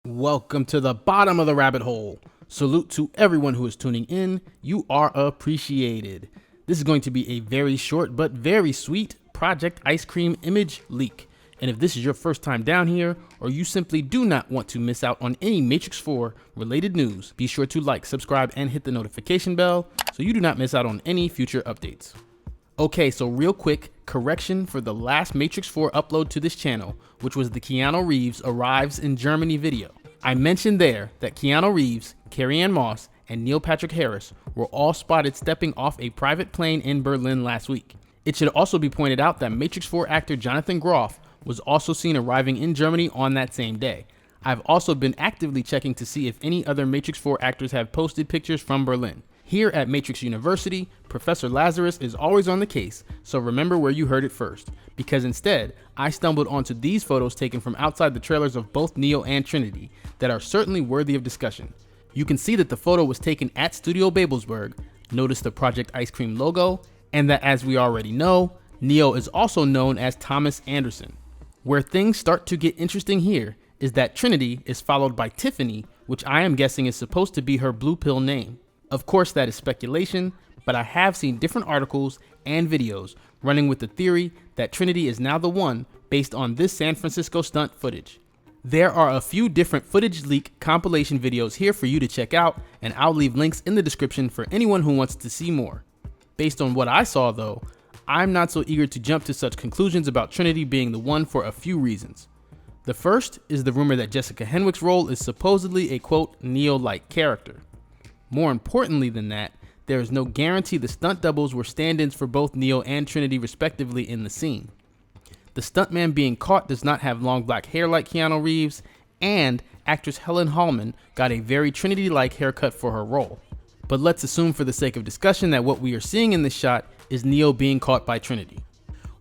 Welcome to the bottom of the rabbit hole. Salute to everyone who is tuning in. You are appreciated. This is going to be a very short but very sweet Project Ice Cream image leak. And if this is your first time down here, or you simply do not want to miss out on any Matrix 4 related news, be sure to like, subscribe, and hit the notification bell so you do not miss out on any future updates. Okay, so real quick, correction for the last Matrix 4 upload to this channel, which was the Keanu Reeves Arrives in Germany video. I mentioned there that Keanu Reeves, Carrie-Anne Moss, and Neil Patrick Harris were all spotted stepping off a private plane in Berlin last week. It should also be pointed out that Matrix 4 actor Jonathan Groff was also seen arriving in Germany on that same day. I've also been actively checking to see if any other Matrix 4 actors have posted pictures from Berlin. Here at Matrix University, Professor Lazarus is always on the case, so remember where you heard it first, because instead, I stumbled onto these photos taken from outside the trailers of both Neo and Trinity that are certainly worthy of discussion. You can see that the photo was taken at Studio Babelsberg, notice the Project Ice Cream logo, and that as we already know, Neo is also known as Thomas Anderson. Where things start to get interesting here is that Trinity is followed by Tiffany, which I am guessing is supposed to be her blue pill name. Of course, that is speculation, but I have seen different articles and videos running with the theory that Trinity is now the one based on this San Francisco stunt footage. There are a few different footage leak compilation videos here for you to check out, and I'll leave links in the description for anyone who wants to see more. Based on what I saw though, I'm not so eager to jump to such conclusions about Trinity being the one for a few reasons. The first is the rumor that Jessica Henwick's role is supposedly a quote Neo-like character. More importantly than that, there is no guarantee the stunt doubles were stand-ins for both Neo and Trinity respectively in the scene. The stuntman being caught does not have long black hair like Keanu Reeves, and actress Helen Hallman got a very Trinity-like haircut for her role. But let's assume for the sake of discussion that what we are seeing in this shot is Neo being caught by Trinity.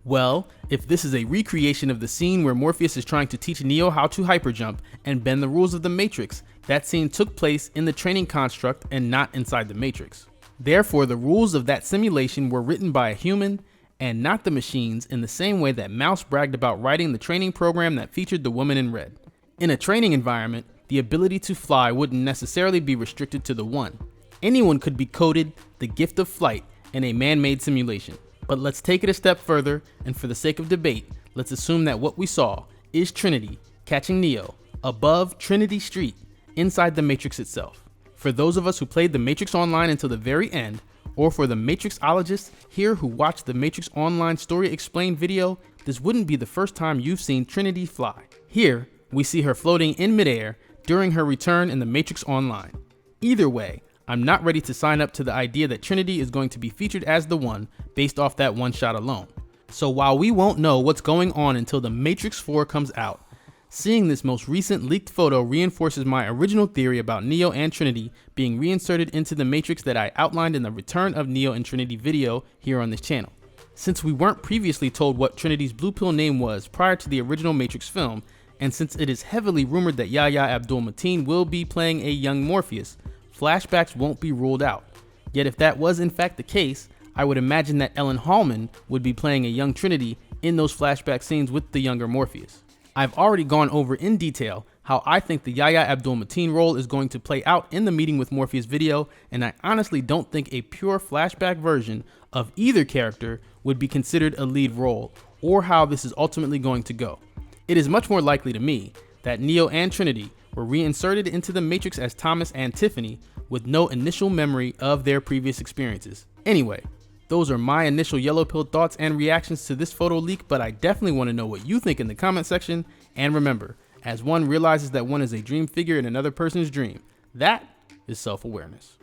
Well, if this is a recreation of the scene where Morpheus is trying to teach Neo how to hyperjump and bend the rules of the Matrix, that scene took place in the training construct and not inside the Matrix. Therefore, the rules of that simulation were written by a human and not the machines, in the same way that Mouse bragged about writing the training program that featured the woman in red. In a training environment, the ability to fly wouldn't necessarily be restricted to the one. Anyone could be coded the gift of flight in a man-made simulation. But let's take it a step further, and for the sake of debate, let's assume that what we saw is Trinity catching Neo above Trinity Street inside the Matrix itself. For those of us who played the Matrix Online until the very end, or for the Matrixologists here who watched the Matrix Online Story Explained video, this wouldn't be the first time you've seen Trinity fly. Here, we see her floating in midair during her return in the Matrix Online. Either way, I'm not ready to sign up to the idea that Trinity is going to be featured as the one based off that one shot alone. So while we won't know what's going on until the Matrix 4 comes out, seeing this most recent leaked photo reinforces my original theory about Neo and Trinity being reinserted into the Matrix that I outlined in the Return of Neo and Trinity video here on this channel. Since we weren't previously told what Trinity's blue pill name was prior to the original Matrix film, and since it is heavily rumored that Yahya Abdul-Mateen will be playing a young Morpheus, flashbacks won't be ruled out. Yet if that was in fact the case, I would imagine that Ellen Hallman would be playing a young Trinity in those flashback scenes with the younger Morpheus. I've already gone over in detail how I think the Yahya Abdul-Mateen role is going to play out in the Meeting with Morpheus video, and I honestly don't think a pure flashback version of either character would be considered a lead role, or how this is ultimately going to go. It is much more likely to me that Neo and Trinity were reinserted into the Matrix as Thomas and Tiffany with no initial memory of their previous experiences. Anyway, those are my initial yellow pill thoughts and reactions to this photo leak, but I definitely want to know what you think in the comment section. And remember, as one realizes that one is a dream figure in another person's dream, that is self-awareness.